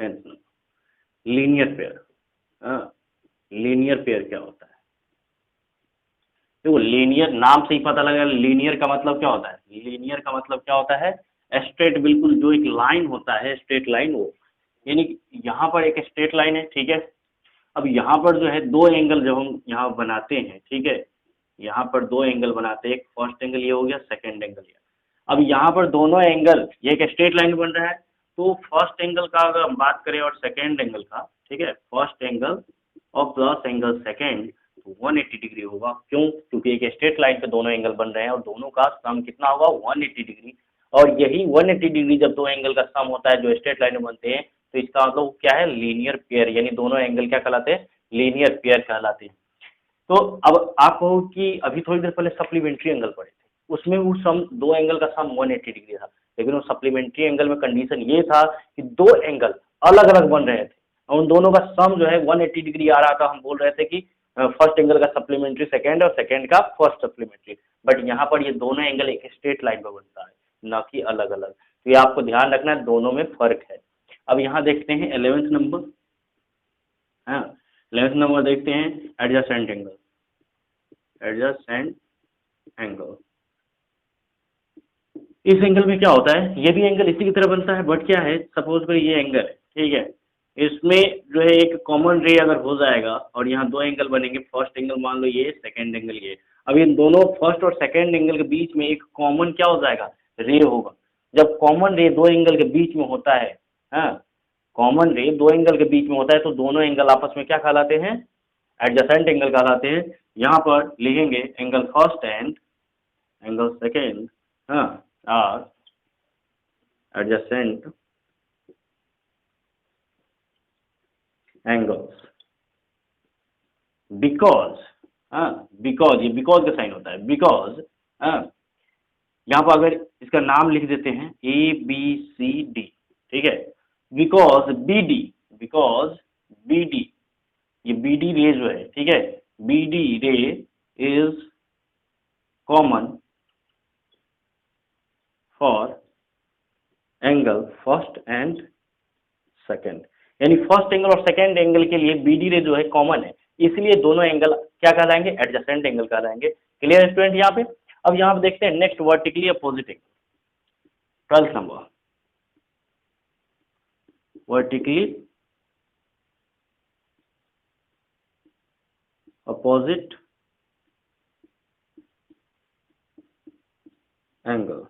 10th number linear pair. Linear pair क्या होता है? देखो लीनियर नाम से ही पता लगा, लीनियर का मतलब क्या होता है? लीनियर का मतलब क्या होता है? स्ट्रेट, बिल्कुल जो एक लाइन होता है स्ट्रेट लाइन, वो यानी यहाँ पर एक स्ट्रेट लाइन है, ठीक है। अब यहाँ पर जो है दो एंगल जब हम यहाँ बनाते हैं, ठीक है, यहाँ पर दो एंगल बनाते हैं, एक फर्स्ट एंगल ये हो गया, सेकंड एंगल ये। अब यहाँ पर दोनों एंगल, ये एक स्ट्रेट लाइन बन रहा है, तो फर्स्ट एंगल का अगर हम बात करें और सेकंड एंगल का, ठीक है, फर्स्ट एंगल और प्लस एंगल सेकंड, तो 180 डिग्री होगा। क्यों? क्योंकि एक स्ट्रेट लाइन पे दोनों एंगल बन रहे हैं और दोनों का सम कितना होगा? 180 डिग्री। और यही 180 डिग्री जब दो एंगल का सम होता है जो स्ट्रेट लाइन में बनते हैं, तो इसका मतलब क्या है? लीनियर पेयर, यानी दोनों एंगल क्या कहलाते हैं? लीनियर पेयर कहलाते हैं। तो अब आप कहो कि अभी थोड़ी देर पहले सप्लीमेंट्री एंगल पढ़े थे, उसमें वो सम दो एंगल का सम 180 डिग्री था, लेकिन वो सप्लीमेंट्री एंगल में कंडीशन ये था कि दो एंगल अलग अलग बन रहे थे और उन दोनों का सम जो है 180 डिग्री आ रहा था। हम बोल रहे थे कि फर्स्ट एंगल का सप्लीमेंट्री सेकंड और सेकंड का फर्स्ट सप्लीमेंट्री, बट यहाँ पर ये दोनों एंगल एक स्ट्रेट लाइन पर बनता है, ना कि अलग अलग। तो ये आपको ध्यान रखना है, दोनों में फर्क है। अब यहाँ देखते हैं 11th नंबर, हाँ 11th नंबर देखते हैं एडजेसेंट एंगल। एडजेसेंट एंगल, इस एंगल में क्या होता है? ये भी एंगल इसी की तरह बनता है, बट क्या है, सपोज करिए ये एंगल है, ठीक है, इसमें जो है एक कॉमन रे अगर हो जाएगा और यहाँ दो एंगल बनेंगे, फर्स्ट एंगल मान लो ये, सेकंड एंगल ये। अब इन दोनों फर्स्ट और सेकंड एंगल के बीच में एक कॉमन क्या हो जाएगा? रे होगा। जब कॉमन रे दो एंगल के बीच में होता है, हाँ, कॉमन रे दो एंगल के बीच में होता है, तो दोनों एंगल आपस में क्या कहलाते हैं? एडजेसेंट एंगल कहलाते हैं। यहाँ पर लिखेंगे angle first and angle second, हाँ, are adjacent angles because, because, ये बिकॉज का साइन होता है, बिकॉज यहाँ पर अगर इसका नाम लिख देते हैं ABCD, ठीक है, बिकॉज BD, ये BD रे जो है, ठीक है, BD रे is common for angle first and second, यानी फर्स्ट एंगल और सेकंड एंगल के लिए BD रे जो है कॉमन है, इसलिए दोनों एंगल क्या कहलाएंगे? एडजेसेंट एंगल कहलाएंगे। क्लियर स्टूडेंट यहाँ पे? अब यहाँ पे देखते हैं next, vertically opposite angle, 12th number, vertically opposite angle.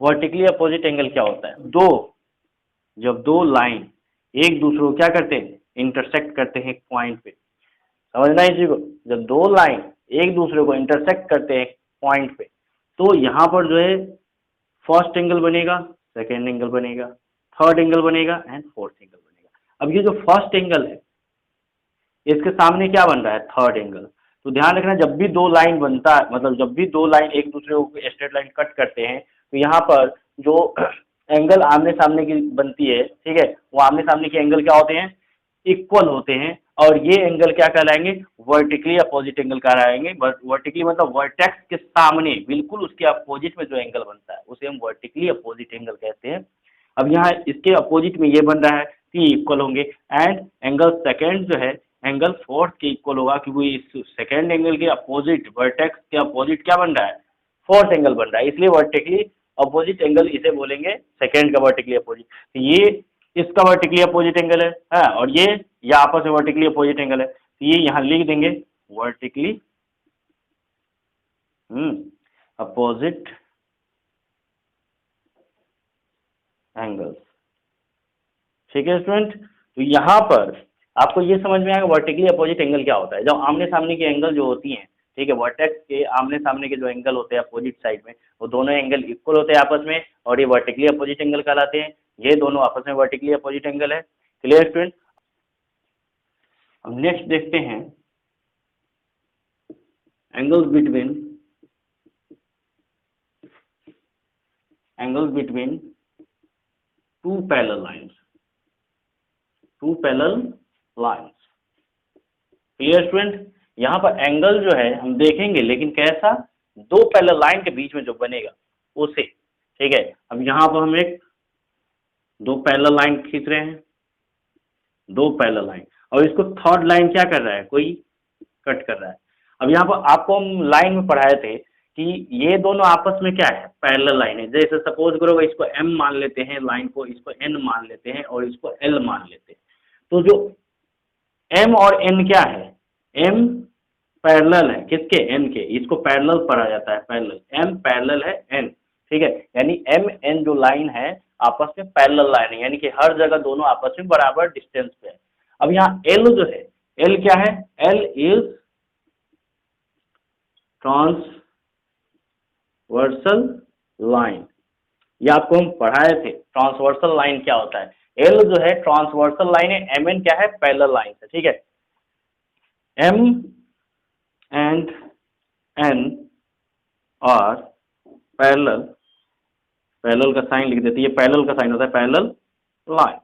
Vertically opposite angle क्या होता है? जब दो लाइन एक दूसरे को क्या करते हैं? इंटरसेक्ट करते हैं एक पॉइंट पे, समझना है इसी को। जब दो लाइन एक दूसरे को इंटरसेक्ट करते हैं पॉइंट पे, तो यहाँ पर जो है फर्स्ट एंगल बनेगा, सेकेंड एंगल बनेगा, थर्ड एंगल बनेगा एंड फोर्थ एंगल बनेगा। अब ये जो फर्स्ट एंगल है, इसके सामने क्या बन रहा है? Third angle. तो ध्यान रखना, जब भी दो लाइन बनता है, मतलब जब भी दो लाइन एक दूसरे को स्ट्रेट लाइन कट करते हैं, तो यहाँ पर जो एंगल आमने सामने की बनती है, ठीक है, वो आमने सामने के एंगल क्या होते हैं? इक्वल होते हैं, और ये एंगल क्या कहलाएंगे? वर्टिकली अपोजिट एंगल कहलाएंगे। वर्टिकली मतलब वर्टेक्स के सामने बिल्कुल उसके अपोजिट में जो एंगल बनता है उसे हम वर्टिकली अपोजिट एंगल कहते हैं। अब यहाँ इसके अपोजिट में ये बन रहा है कि इक्वल होंगे, एंड एंगल सेकेंड जो है एंगल फोर्थ के इक्वल होगा, क्योंकि इस सेकेंड एंगल के अपोजिट, वर्टेक्स के अपोजिट क्या बन रहा है? फोर्थ एंगल बन रहा है, इसलिए वर्टिकली अपोजिट एंगल इसे बोलेंगे सेकेंड का वर्टिकली अपोजिट। तो ये इसका वर्टिकली अपोजिट एंगल है, हाँ, और ये आपस में वर्टिकली अपोजिट एंगल है, तो ये यहाँ लिख देंगे वर्टिकली अपोजिट एंगल्स। ठीक है स्टूडेंट? तो यहाँ पर आपको ये समझ में आएगा वर्टिकली अपोजिट एंगल क्या होता है। जब आमने सामने की एंगल जो होती हैं, ठीक है, वर्टेक्स के आमने सामने के जो एंगल होते हैं अपोजिट साइड में, वो दोनों एंगल इक्वल होते हैं आपस में, और ये वर्टिकली अपोजिट एंगल कहलाते हैं। ये दोनों आपस में वर्टिकली अपोजिट एंगल है। Clear student? अब नेक्स्ट देखते हैं angles between two parallel lines. Clear student? यहाँ पर एंगल जो है हम देखेंगे, लेकिन कैसा? दो पैरेलल लाइन के बीच में जो बनेगा उसे। ठीक है, अब यहाँ पर हम एक दो पैरेलल लाइन खींच रहे हैं, दो पैरेलल लाइन, और इसको थर्ड लाइन क्या कर रहा है, कोई कट कर रहा है। अब यहाँ पर आपको हम लाइन में पढ़ाए थे कि ये दोनों आपस में क्या है, पैरेलल लाइन है। जैसे सपोज करो इसको m मान लेते हैं लाइन को, इसको n मान लेते हैं और इसको l मान लेते हैं। तो जो m और n क्या है, m पैरेलल है किसके, n के, इसको पैरेलल पढ़ा जाता है, पैरेलल, m पैरेलल है n, ठीक है। यानी m n जो लाइन है आपस में पैरेलल लाइन है, यानी कि हर जगह दोनों आपस में बराबर डिस्टेंस पे है। अब यहाँ l जो है, l क्या है, l इज ट्रांसवर्सल लाइन। ये आपको हम पढ़ाए थे, ट्रांसवर्सल लाइन क्या होता है। एल जो है ट्रांसवर्सल लाइन है, एम एन क्या है, पैरेलल लाइन है, ठीक है। एम एंड एन और पैरेलल, पैरेलल का साइन लिख देते हैं, ये पैरेलल का साइन होता है, पैरेलल लाइन।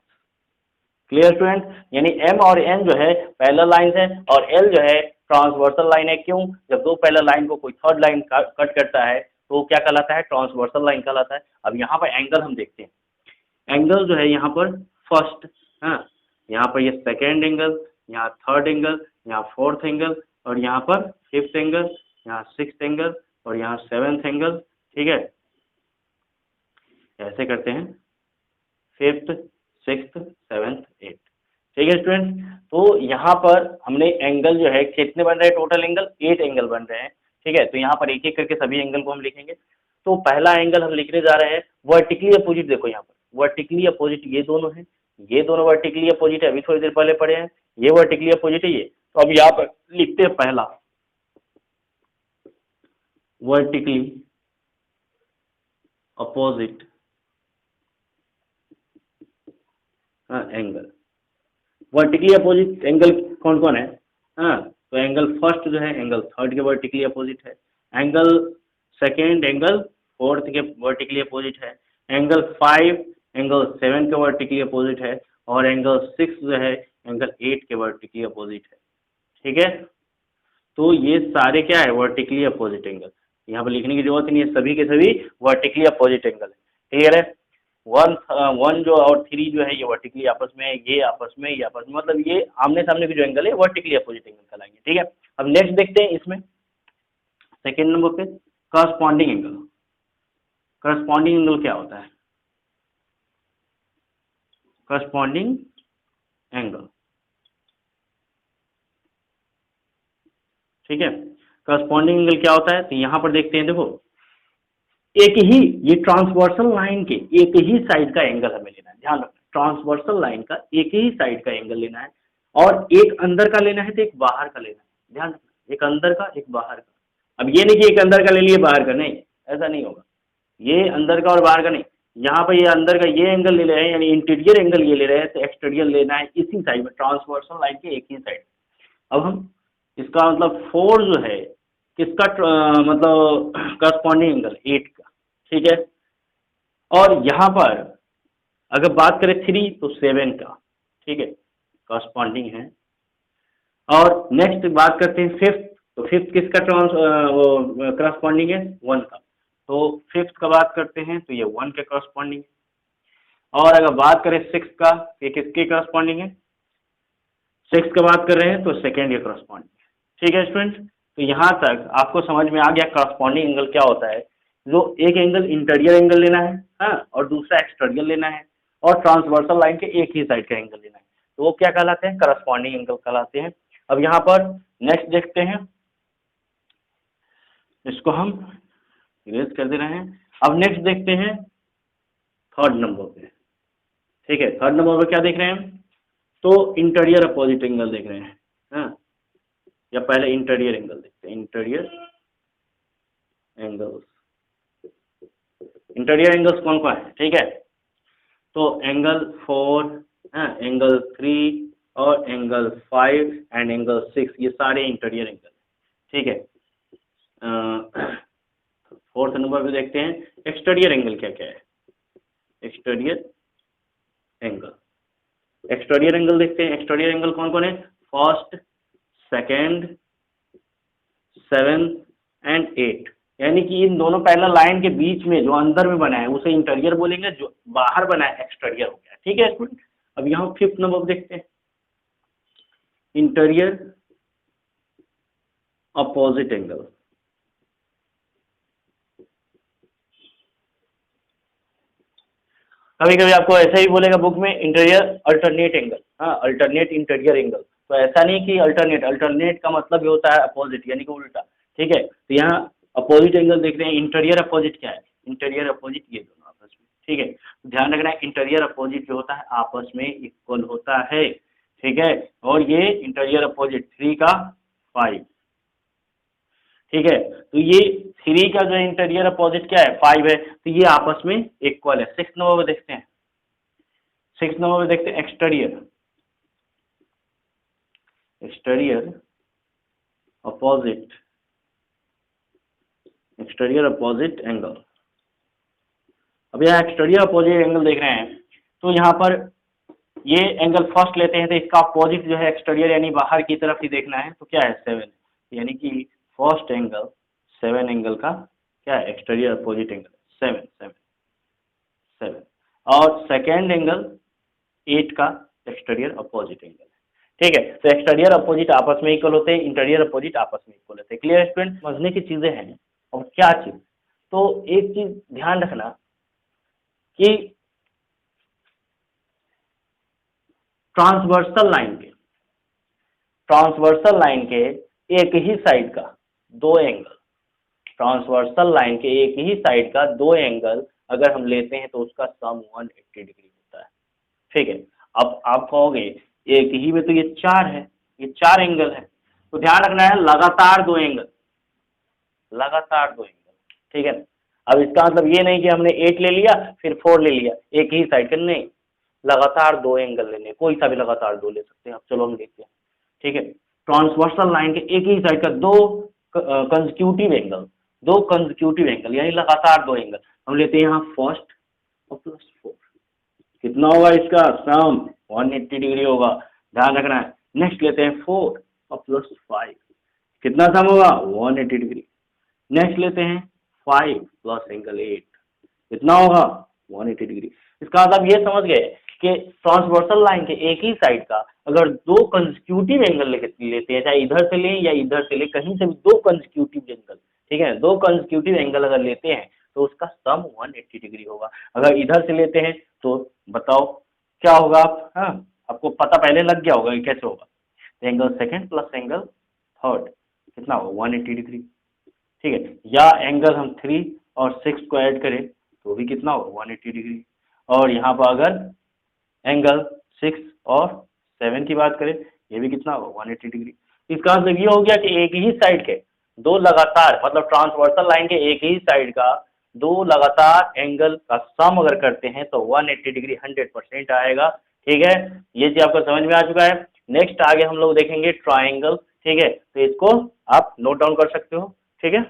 क्लियर स्टूडेंट, यानी एम और एन जो है पैरेलल लाइन है और एल जो है ट्रांसवर्सल लाइन है। क्यों, जब दो पैरेलल लाइन को कोई थर्ड लाइन कट करता है तो वो क्या कहलाता है, ट्रांसवर्सल लाइन कहलाता है। अब यहाँ पर एंगल हम देखते हैं, एंगल जो है यहाँ पर फर्स्ट, हाँ, यहाँ पर ये सेकेंड एंगल, यहाँ थर्ड एंगल, यहाँ फोर्थ एंगल, और यहाँ पर फिफ्थ एंगल, यहाँ सिक्स्थ एंगल, और यहाँ सेवेंथ एंगल, ठीक है। ऐसे करते हैं, फिफ्थ, सिक्स्थ, सेवेंथ, एट, ठीक है स्टूडेंट। तो यहाँ पर हमने एंगल जो है कितने बन रहे हैं, टोटल एंगल 8 एंगल बन रहे हैं, ठीक है। तो यहाँ पर एक एक करके सभी एंगल को हम लिखेंगे। तो पहला एंगल हम लिखने जा रहे हैं वर्टिकली अपोजिट। देखो यहाँ पर वर्टिकली अपोजिट ये दोनों हैं, ये दोनों वर्टिकली अपोजिट है, अभी थोड़ी देर पहले पढ़े हैं, ये वर्टिकली अपोजिट है ये। तो अब यहाँ पर लिखते हैं पहला vertically opposite angle. Vertically opposite angle कौन कौन है, हाँ, तो एंगल फर्स्ट जो है एंगल थर्ड के वर्टिकली अपोजिट है, एंगल सेकेंड एंगल फोर्थ के वर्टिकली अपोजिट है, एंगल 5 एंगल 7 के वर्टिकली अपोजिट है, और एंगल 6 जो है एंगल 8 के वर्टिकली अपोजिट है, ठीक है। तो ये सारे क्या है, वर्टिकली अपोजिट एंगल, यहाँ पर लिखने की जरूरत नहीं है, सभी के सभी वर्टिकली अपोजिट एंगल है, क्लियर है। वन जो और 3 जो है ये वर्टिकली आपस में, ये आपस में, ये आपस में, मतलब ये आमने सामने के जो एंगल है वर्टिकली अपोजिट एंगल कहलाएंगे, ठीक है। अब नेक्स्ट देखते हैं इसमें सेकेंड नंबर पे करस्पॉन्डिंग एंगल। करस्पॉन्डिंग एंगल क्या होता है, करस्पॉन्डिंग एंगल, ठीक है। करस्पॉन्डिंग एंगल क्या होता है, तो यहाँ पर देखते हैं, देखो एक ही, ये ट्रांसवर्सल लाइन के एक ही साइड का एंगल हमें लेना है, ध्यान रखना, ट्रांसवर्सल लाइन का एक ही साइड का एंगल लेना है, और एक अंदर का लेना है तो एक बाहर का लेना है, ध्यान रखना, एक अंदर का एक बाहर का। अब ये नहीं कि एक अंदर का ले लिए बाहर का, नहीं, ऐसा नहीं होगा, ये अंदर का और बाहर का नहीं, यहाँ पर ये अंदर का ये एंगल ले रहे हैं, यानी इंटीरियर एंगल ये ले रहे हैं, तो एक्सटीरियर लेना है इसी साइड में, ट्रांसवर्सल लाइन के एक ही साइड। अब हम इसका मतलब 4 जो है किसका मतलब करस्पॉन्डिंग एंगल 8 का, ठीक है। और यहाँ पर अगर बात करें 3 तो 7 का, ठीक है, करस्पॉन्डिंग है। और नेक्स्ट बात करते हैं फिफ्थ, तो फिफ्थ किसका करस्पॉन्डिंग है, 1 का, तो फिफ्थ का बात करते हैं तो ये 1 के करस्पॉन्डिंग है। और अगर बात करें 6 का, ये किसके करस्पॉन्डिंग है, 6 का बात कर रहे हैं तो सेकेंड के करस्पॉन्डिंग है, ठीक है स्टूडेंट। तो यहाँ तक आपको समझ में आ गया करस्पॉन्डिंग एंगल क्या होता है। जो एक एंगल इंटीरियर एंगल लेना है, हाँ, और दूसरा एक्सटीरियर लेना है, और ट्रांसवर्सल लाइन के एक ही साइड का एंगल लेना है, तो वो क्या कहलाते हैं, करस्पॉन्डिंग एंगल कहलाते हैं। अब यहाँ पर नेक्स्ट देखते हैं, इसको हम इरेज कर दे रहे हैं। अब नेक्स्ट देखते हैं थर्ड नंबर पे, ठीक है। थर्ड नंबर पे क्या देख रहे हैं हम, तो इंटीरियर अपोजिट एंगल देख रहे हैं, हाँ, या पहले इंटीरियर एंगल देखते हैं, इंटीरियर एंगल्स। इंटीरियर एंगल्स कौन कौन है, ठीक है, तो एंगल 4, एंगल 3 और एंगल 5 एंड एंगल 6, ये सारे इंटीरियर एंगल, ठीक है। फोर्थ नंबर पे देखते हैं एक्सटीरियर एंगल क्या क्या है, एक्सटीरियर एंगल। एक्सटीरियर एंगल देखते हैं, एक्सटीरियर एंगल कौन कौन है, फर्स्ट, सेकेंड, 7 एंड 8, यानी कि इन दोनों पैरेलल लाइन के बीच में जो अंदर में बना है उसे इंटीरियर बोलेंगे, जो बाहर बना है एक्सटीरियर हो गया, ठीक है स्टूडेंट। अब यहाँ 5th नंबर देखते हैं, इंटीरियर अपोजिट एंगल। कभी कभी आपको ऐसा ही बोलेगा बुक में, इंटीरियर अल्टरनेट एंगल, हाँ अल्टरनेट इंटीरियर एंगल, तो ऐसा नहीं कि अल्टरनेट, अल्टरनेट का मतलब ये होता है अपोजिट यानी कि उल्टा, ठीक है। तो यहाँ अपोजिट एंगल देख रहे हैं, इंटीरियर अपोजिट क्या है, इंटीरियर अपोजिट ये दोनों आपस में, ठीक है। तो ध्यान रखना है इंटीरियर अपोजिट जो होता है आपस में इक्वल होता है, ठीक है। और ये इंटीरियर अपोजिट 3 का 5, ठीक है। तो ये 3 का जो इंटीरियर अपोजिट क्या है 5 है, तो ये आपस में इक्वल है। 6 नंबर में देखते हैं, 6 नंबर में देखते हैं exterior, exterior opposite, exterior opposite angle. अब यहाँ एक्सटीरियर अपोजिट एंगल देख रहे हैं, तो यहाँ पर ये एंगल फर्स्ट लेते हैं तो इसका अपोजिट जो है एक्सटीरियर यानी बाहर की तरफ ही देखना है, तो क्या है 7, यानी कि फर्स्ट एंगल 7 एंगल का क्या है एक्सटीरियर अपोजिट एंगल 7 7 7, और सेकेंड एंगल 8 का एक्सटीरियर अपोजिट एंगल, ठीक है। तो एक्सटीरियर अपोजिट आपस में इक्वल होते हैं, इंटीरियर अपोजिट आपस में इक्वल होते हैं। क्लियर स्टूडेंट, समझने की चीजें हैं। और क्या चीज, तो एक चीज ध्यान रखना कि ट्रांसवर्सल लाइन के एक ही साइड का दो एंगल, ट्रांसवर्सल लाइन के एक ही साइड का दो एंगल अगर हम लेते हैं तो उसका सम 180 डिग्री होता है, ठीक है। अब आप कहोगे एक ही में तो ये 4 है, ये 4 एंगल है, तो ध्यान रखना है लगातार दो एंगल, लगातार दो एंगल, ठीक है। अब इसका मतलब ये नहीं कि हमने 8 ले लिया फिर 4 ले लिया एक ही साइड का, नहीं, लगातार दो एंगल लेने, कोई सा भी लगातार दो ले सकते हैं। अब चलो हम देखते हैं, ठीक है। ट्रांसवर्सल लाइन के एक ही साइड का दो कंसेक्यूटिव एंगल, दो कंसेक्यूटिव एंगल यानी लगातार दो एंगल हम लेते हैं यहाँ फर्स्ट और प्लस 4, कितना होगा इसका सम 180 डिग्री होगा, ध्यान रखना है। नेक्स्ट लेते हैं 4 और प्लस 5, कितना सम होगा 180 डिग्री। नेक्स्ट लेते हैं 5 प्लस एंगल 8, कितना होगा 180 डिग्री। इसका मतलब ये समझ गए कि ट्रांसवर्सल लाइन के एक ही साइड का अगर दो कंसेक्यूटिव एंगल लेते हैं, चाहे इधर से लें या इधर से लें, कहीं से भी दो कंसेक्यूटिव एंगल, ठीक है, दो कंसेक्यूटिव एंगल अगर लेते हैं तो उसका सम 180 डिग्री होगा। अगर इधर से लेते हैं तो बताओ क्या होगा, आप हाँ आपको पता पहले लग गया होगा कि कैसे होगा। Angle second plus angle third कितना होगा 180 डिग्री, ठीक है। या एंगल हम 3 और 6 को ऐड करें तो भी कितना होगा 180 डिग्री। और यहाँ पर अगर एंगल 6 और 7 की बात करें ये भी कितना होगा 180 डिग्री। इसका मतलब ये हो गया कि एक ही साइड के दो लगातार, मतलब ट्रांसवर्सल लाइन के एक ही साइड का दो लगातार एंगल का सम अगर करते हैं तो 180 डिग्री 100% आएगा, ठीक है। ये चीज आपको समझ में आ चुका है। नेक्स्ट आगे हम लोग देखेंगे ट्राइंगल, ठीक है। तो इसको आप नोट डाउन कर सकते हो, ठीक है।